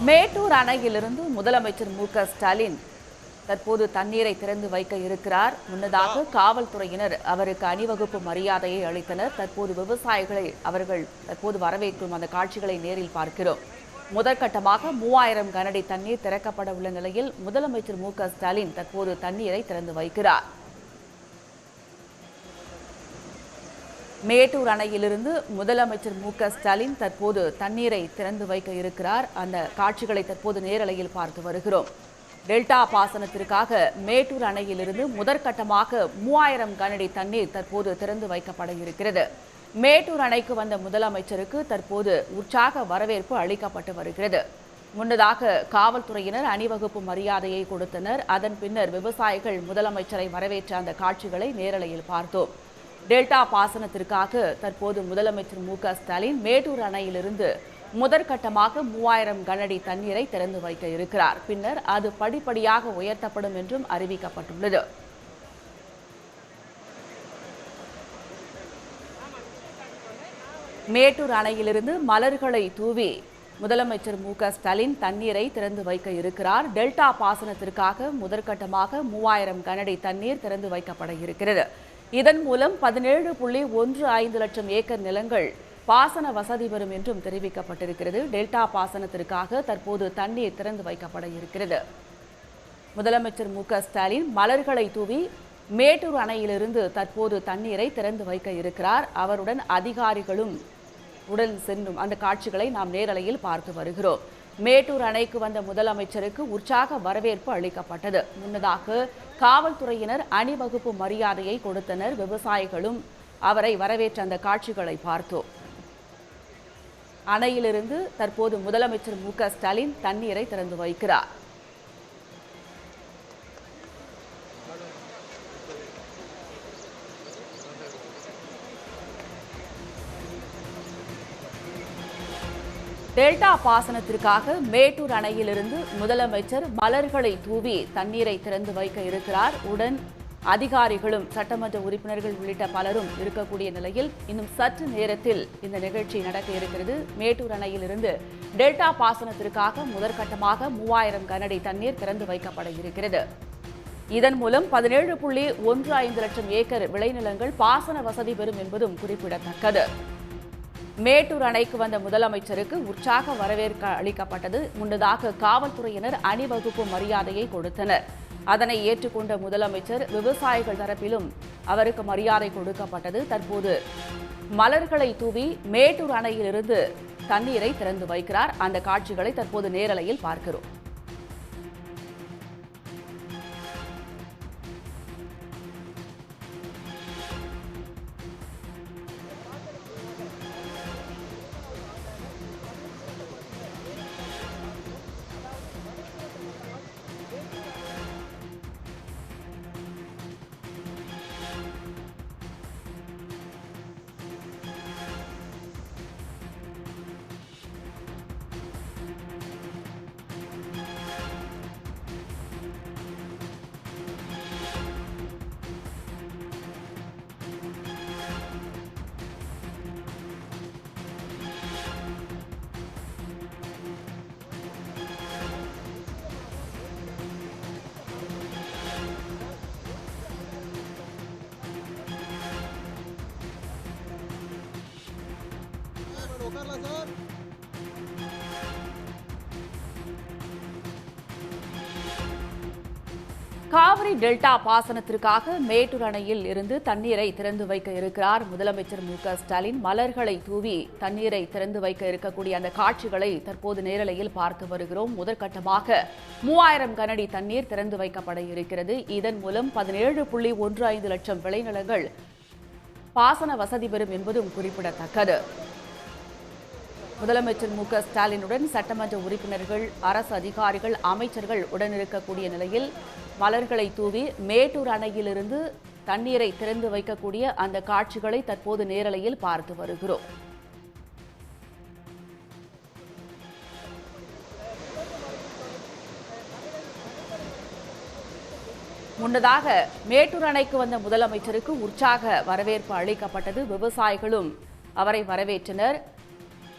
மேட்டூர் அணையிலிருந்து முதலமைச்சர் மு.க.ஸ்டாலின் தற்போது தண்ணீரை திறந்து வைக்க இருக்கிறார். முன்னதாக காவல்துறையினர் அவருக்கு அணிவகுப்பு மரியாதையை அளித்தனர். தற்போது விவசாயிகளை அவர்கள் தற்போது வரவேற்கும் அந்த காட்சிகளை நேரில் பார்க்கிறோம். முதற்கட்டமாக 3000 கனஅடி தண்ணீர் திறக்கப்பட உள்ள நிலையில் முதலமைச்சர் மு.க.ஸ்டாலின் தற்போது தண்ணீரை திறந்து வைக்கிறார். மேட்டூர் அணையிலிருந்து முதலமைச்சர் மு.க.ஸ்டாலின் தற்போது தண்ணீரை திறந்து வைக்க இருக்கிறார். அந்த காட்சிகளை தற்போது நேரலையில் பார்த்து வருகிறோம். டெல்டா பாசனத்திற்காக மேட்டூர் அணையிலிருந்து முதற்கட்டமாக 3000 கனஅடி தண்ணீர் தற்போது திறந்து வைக்கப்பட இருக்கிறது. மேட்டூர் அணைக்கு வந்த முதலமைச்சருக்கு தற்போது உற்சாக வரவேற்பு அளிக்கப்பட்டு வருகிறது. முன்னதாக காவல்துறையினர் அணிவகுப்பு மரியாதையை கொடுத்தனர். அதன் பின்னர் விவசாயிகள் முதலமைச்சரை வரவேற்ற அந்த காட்சிகளை நேரலையில் பார்த்தோம். டெல்டா பாசனத்திற்காக தற்போது முதலமைச்சர் மு.க.ஸ்டாலின் மேட்டூர் அணையிலிருந்து முதற்கட்டமாக 3000 கனஅடி தண்ணீரை திறந்து வைக்க இருக்கிறார். பின்னர் அது படிப்படியாக உயர்த்தப்படும் என்றும் அறிவிக்கப்பட்டுள்ளது. மேட்டூர் அணையிலிருந்து மலர்களை தூவி முதலமைச்சர் மு.க.ஸ்டாலின் தண்ணீரை திறந்து வைக்க இருக்கிறார். டெல்டா பாசனத்திற்காக முதற்கட்டமாக 3000 கனஅடி தண்ணீர் திறந்து வைக்கப்பட இருக்கிறது. இதன் மூலம் 17.15 லட்சம் ஏக்கர் நிலங்கள் பாசன வசதி பெறும் என்றும் தெரிவிக்கப்பட்டிருக்கிறது. டெல்டா பாசனத்திற்காக தற்போது தண்ணீர் திறந்து வைக்கப்பட இருக்கிறது. முதலமைச்சர் மு.க.ஸ்டாலின் மலர்களை தூவி மேட்டூர் அணையிலிருந்து தற்போது தண்ணீரை திறந்து வைக்க இருக்கிறார். அவருடன் அதிகாரிகளும் உடன் சென்றும் அந்த காட்சிகளை நாம் நேரலையில் பார்த்து வருகிறோம். மேட்டூர் அணைக்கு வந்த முதலமைச்சருக்கு உற்சாக வரவேற்பு அளிக்கப்பட்டது. முன்னதாக காவல்துறையினர் அணிவகுப்பு மரியாதையை கொடுத்தனர். விவசாயிகளும் அவரை வரவேற்ற அந்த காட்சிகளை பார்த்தோம். அணையிலிருந்து தற்போது முதலமைச்சர் மு.க.ஸ்டாலின் தண்ணீரை திறந்து வைக்கிறார். டெல்டா பாசனத்திற்காக மேட்டூர் அணையிலிருந்து முதலமைச்சர் மலர்களை தூவி தண்ணீரை திறந்து வைக்க இருக்கிறார். உடன் அதிகாரிகளும் சட்டமன்ற உறுப்பினர்கள் உள்ளிட்ட பலரும் இருக்கக்கூடிய நிலையில் இன்னும் சற்று நேரத்தில் இந்த நிகழ்ச்சி நடக்க இருக்கிறது. மேட்டூர் அணையிலிருந்து டெல்டா பாசனத்திற்காக முதற்கட்டமாக 3000 கனஅடி தண்ணீர் திறந்து வைக்கப்பட இருக்கிறது. இதன் மூலம் 17.15 லட்சம் ஏக்கர் விளைநிலங்கள் பாசன வசதி பெறும் என்பதும் குறிப்பிடத்தக்கது. மேட்டூர் அணைக்கு வந்த முதலமைச்சருக்கு உற்சாக வரவேற்பு அளிக்கப்பட்டது. முன்னதாக காவல்துறையினர் அணிவகுப்பு மரியாதையை கொடுத்தனர். அதனை ஏற்றுக்கொண்ட முதலமைச்சர் விவசாயிகள் தரப்பிலும் அவருக்கு மரியாதை கொடுக்கப்பட்டது. தற்போது மலர்களை தூவி மேட்டூர் அணையிலிருந்து தண்ணீரை திறந்து வைக்கிறார். அந்த காட்சிகளை தற்போது நேரலையில் பார்க்கிறோம். காவிரி டெல்டா பாசனத்திற்காக மேட்டூர் அணையில் இருந்து தண்ணீரை திறந்து வைக்க இருக்கிறார் முதலமைச்சர் மு.க.ஸ்டாலின். மலர்களை தூவி தண்ணீரை திறந்து வைக்க இருக்கக்கூடிய அந்த காட்சிகளை தற்போது நேரலையில் பார்த்து வருகிறோம். முதற்கட்டமாக 3000 கனஅடி தண்ணீர் திறந்து வைக்கப்பட இருக்கிறது. இதன் மூலம் 17.15 லட்சம் விளைநிலங்கள் பாசன வசதி பெறும் என்பதும் குறிப்பிடத்தக்கது. முதலமைச்சர் மு.க.ஸ்டாலினுடன் சட்டமன்ற உறுப்பினர்கள், அரசு அதிகாரிகள், அமைச்சர்கள் உடனிருக்கக்கூடிய நிலையில் மலர்களை தூவி மேட்டூர் அணையிலிருந்து தண்ணீரை திறந்து வைக்கக்கூடிய அந்த காட்சிகளை தற்போது நேரலையில் பார்த்து வருகிறோம். முன்னதாக மேட்டூர் அணைக்கு வந்த முதலமைச்சருக்கு உற்சாக வரவேற்பு அளிக்கப்பட்டது. விவசாயிகளும் அவரை வரவேற்றனர்.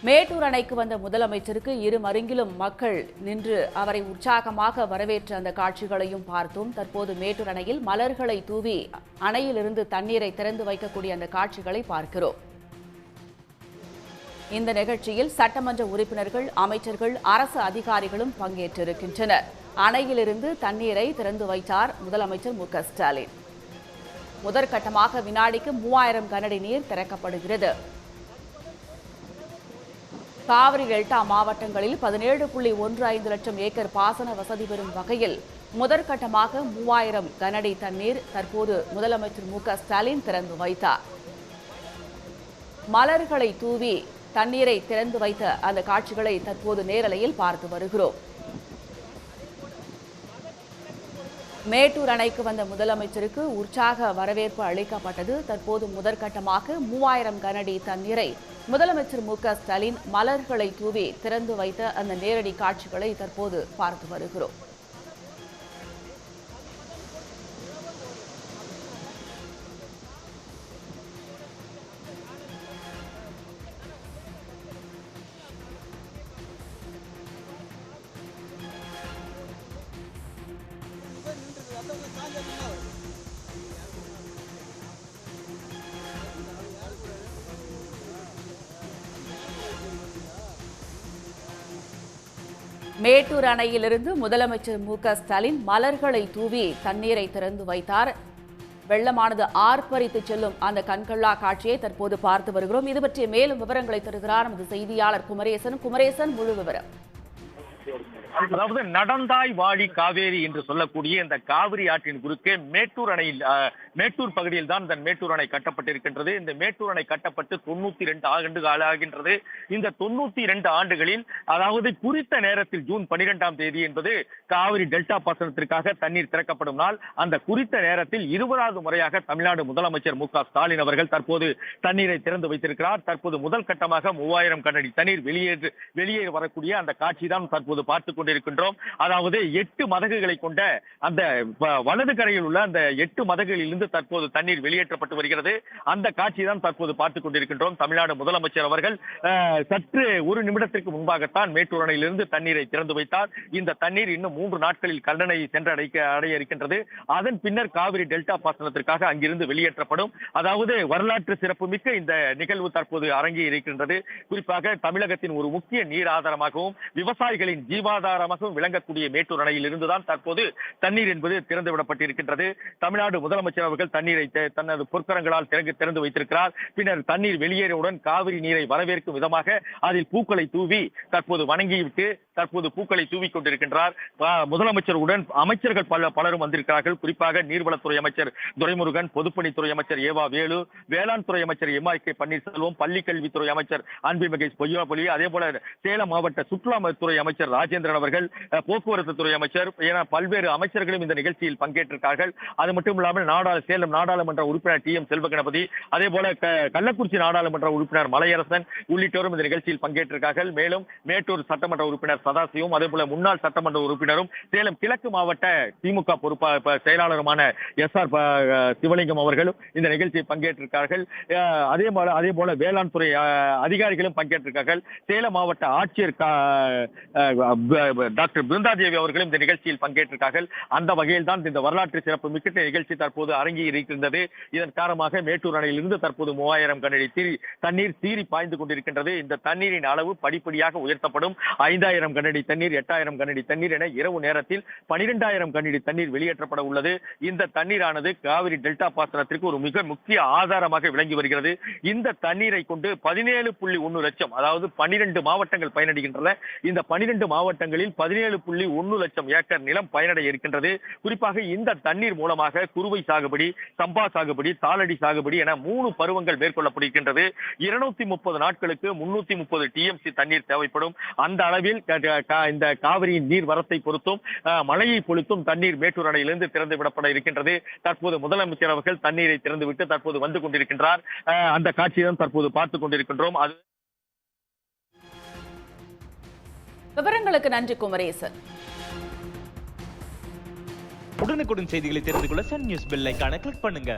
மேட்டூர் அணைக்கு வந்த முதலமைச்சருக்கு இரு மருங்கிலும் மக்கள் நின்று அவரை உற்சாகமாக வரவேற்ற அந்த காட்சிகளையும் பார்த்தோம். தற்போது மேட்டூர் அணையில் மலர்களை தூவி அணையிலிருந்து தண்ணீரை திறந்து வைக்கக்கூடிய அந்த காட்சிகளை பார்க்கிறோம். இந்த நிகழ்ச்சியில் சட்டமன்ற உறுப்பினர்கள், அமைச்சர்கள், அரசு அதிகாரிகளும் பங்கேற்றிருக்கின்றனர். அணையிலிருந்து தண்ணீரை திறந்து வைத்தார் முதலமைச்சர் மு க ஸ்டாலின். முதற்கட்டமாக வினாடிக்கு 3000 கனஅடி நீர் திறக்கப்படுகிறது. காவிரி டெல்டா மாவட்டங்களில் 17.15 லட்சம் ஏக்கர் பாசன வசதி பெறும் வகையில் முதற்கட்டமாக 3000 கனஅடி தண்ணீர் தற்போது முதலமைச்சர் மு க ஸ்டாலின் திறந்து வைத்தார். மலர்களை தூவி தண்ணீரை திறந்து வைத்த அந்த காட்சிகளை தற்போது நேரலையில் பார்த்து வருகிறோம். மேட்டூர் அணைக்கு வந்த முதலமைச்சருக்கு உற்சாக வரவேற்பு அளிக்கப்பட்டது. தற்போது முதற்கட்டமாக 3000 கனஅடி தண்ணீரை முதலமைச்சர் மு க ஸ்டாலின் மலர்களை தூவி திறந்து வைத்த அந்த நேரடி காட்சிகளை தற்போது பார்த்து வருகிறோம். மேட்டூர் அணையிலிருந்து முதலமைச்சர் மு க ஸ்டாலின் மலர்களை தூவி தண்ணீரை திறந்து வைத்தார். வெள்ளமானது ஆர்ப்பரித்து செல்லும் அந்த கண்கொள்ளா காட்சியை தற்போது பார்த்து வருகிறோம். இது பற்றிய மேலும் விவரங்களை தருகிறார் நமது செய்தியாளர் குமரேசன். முழு விவரம். அதாவது நடந்தாய் வாழி காவேரி என்று சொல்லக்கூடிய இந்த காவிரி ஆற்றின் குறுக்கே மேட்டூர் அணையில் மேட்டூர் பகுதியில் தான் இந்த மேட்டூர் அணை கட்டப்பட்டிருக்கின்றது. இந்த மேட்டூர் அணை கட்டப்பட்டு 92 ஆண்டுகள் ஆகின்றது. இந்த 92 ஆண்டுகளில் அதாவது குறித்த நேரத்தில் ஜூன் 12ஆம் தேதி என்பது காவிரி டெல்டா பாசனத்திற்காக தண்ணீர் திறக்கப்படும் நாள். அந்த குறித்த நேரத்தில் 20வது முறையாக தமிழ்நாடு முதலமைச்சர் மு க ஸ்டாலின் அவர்கள் தற்போது தண்ணீரை திறந்து வைத்திருக்கிறார். தற்போது முதல் கட்டமாக 3000 கனஅடி தண்ணீர் வெளியே வரக்கூடிய அந்த காட்சி தான் தற்போது பார்த்துக் கொண்டிருக்கின்றோம். அதாவது 8 மதகுகளை கொண்ட அந்த வலது கரையில் உள்ள அந்த 8 மதகுகளிலிருந்து தற்போது தண்ணீர் வெளியேற்றப்பட்டு வருகிறது. அந்த காட்சி தான் தற்போது பார்த்துக் கொண்டிருக்கின்றோம். தமிழ்நாடு முதலமைச்சர் அவர்கள் சற்று ஒரு நிமிடத்திற்கு முன்பாகத்தான் மேட்டூர் அணையிலிருந்து தண்ணீரை திறந்து வைத்தார். இந்த தண்ணீர் இன்னும் 3 நாட்களில் கல்லணை அடைய இருக்கின்றது. அதன் பின்னர் காவிரி டெல்டா பாசனத்திற்காக அங்கிருந்து வெளியேற்றப்படும். அதாவது வரலாற்று சிறப்புமிக்க இந்த நிகழ்வு தற்போது அரங்கி இருக்கின்றது. குறிப்பாக தமிழகத்தின் ஒரு முக்கிய நீர் ஆதாரமாகவும் விவசாயிகளின் ஜீவாதாரமாகவும் விளங்கக்கூடிய மேட்டூர் அணையில் இருந்துதான் தற்போது தண்ணீர் என்பது திறந்து விடப்பட்டிருக்கின்றது. தமிழ்நாடு முதலமைச்சர் அவர்கள் தண்ணீரை தனது பொற்கரங்களால் திறந்து வைத்திருக்கிறார். பின்னர் தண்ணீர் வெளியேறியவுடன் காவிரி நீரை வரவேற்கும் விதமாக அதில் பூக்களை தூவி தற்போது வணங்கிவிட்டு தற்போது பூக்களை தூவி கொண்டிருக்கின்றார். முதலமைச்சருடன் அமைச்சர்கள் பலரும் வந்திருக்கிறார்கள். குறிப்பாக நீர்வளத்துறை அமைச்சர் துரைமுருகன், பொதுப்பணித்துறை அமைச்சர் ஏவா வேலு, வேளாண் துறை அமைச்சர் எம்.ஆர்.கே. பன்னீர்செல்வம், பள்ளிக்கல்வித்துறை அமைச்சர் அன்பில் மகேஷ் பொய்யாமொழி, அதே போல சேலம் மாவட்ட சுற்றுலாத்துறை அமைச்சர் ராஜேந்திரன் அவர்கள், போக்குவரத்து துறை அமைச்சர் என பல்வேறு அமைச்சர்களும் இந்த நிகழ்ச்சியில் பங்கேற்றிருக்கார்கள். அது மட்டும் இல்லாமல் சேலம் நாடாளுமன்ற உறுப்பினர் டி.எம். செல்வகணபதி, அதே போல கள்ளக்குறிச்சி நாடாளுமன்ற உறுப்பினர் மலையரசன் உள்ளிட்டோரும் இந்த நிகழ்ச்சியில் பங்கேற்றிருக்கார்கள். மேலும் மேட்டூர் சட்டமன்ற உறுப்பினர் சதாசிவம், அதே போல முன்னாள் சட்டமன்ற உறுப்பினரும் சேலம் கிழக்கு மாவட்ட திமுக செயலாளருமான எஸ்.ஆர். சிவலிங்கம் அவர்களும் இந்த நிகழ்ச்சியில் பங்கேற்றிருக்கார்கள். அதே போல வேளாண் துறை அதிகாரிகளும் பங்கேற்றிருக்கார்கள். சேலம் மாவட்ட ஆட்சியர் டாக்டர் பிருந்தாதேவி அவர்களும் இந்த நிகழ்ச்சியில் பங்கேற்றிருக்கார்கள். அந்த வகையில் தான் இந்த வரலாற்று சிறப்பு மிக்க நிகழ்ச்சி தற்போது அரங்கி இருக்கின்றது. இதன் காரணமாக மேட்டூர் அணையிலிருந்து தற்போது 3000 கனஅடி தண்ணீர் சீறி பாய்ந்து கொண்டிருக்கின்றது. இந்த தண்ணீரின் அளவு படிப்படியாக உயர்த்தப்படும். 5000 கனஅடி தண்ணீர், 8000 கனஅடி தண்ணீர் என இரவு நேரத்தில் 12000 கனஅடி தண்ணீர் வெளியேற்றப்பட உள்ளது. இந்த தண்ணீரானது காவிரி டெல்டா பாசனத்திற்கு ஒரு மிக முக்கிய ஆதாரமாக விளங்கி வருகிறது. இந்த தண்ணீரை கொண்டு 17.1 லட்சம், அதாவது 12 மாவட்டங்கள் பயனடைகின்றன. இந்த 12 மாவட்டங்களில் 17.1 லட்சம் ஏக்கர் நிலம் பயனடைய இருக்கின்றது. குறிப்பாக இந்த தண்ணீர் மூலமாக குறுவை சாகுபடி, சம்பா சாகுபடி, தாளடி சாகுபடி என 3 பருவங்கள் மேற்கொள்ளப்படுகின்றது. 230 நாட்களுக்கு 330 டிஎம்சி தண்ணீர் தேவைப்படும். அந்த அளவில் இந்த காவிரியின் நீர் வரத்தை பொறுத்தும் மழையை பொறுத்தும் தண்ணீர் மேட்டூர் அணையிலிருந்து திறந்து விடப்பட இருக்கின்றது. தற்போது முதலமைச்சர் அவர்கள் தண்ணீரை திறந்துவிட்டு தற்போது வந்து கொண்டிருக்கின்றார். அந்த காட்சியை தற்போது பார்த்துக் கொண்டிருக்கின்றோம். விவரங்களுக்கு நன்றி குமரேசன். உடனுக்குடன் செய்திகளை தெரிந்து கொள்ள சன் நியூஸ் பெல் ஐகானை கிளிக் பண்ணுங்க.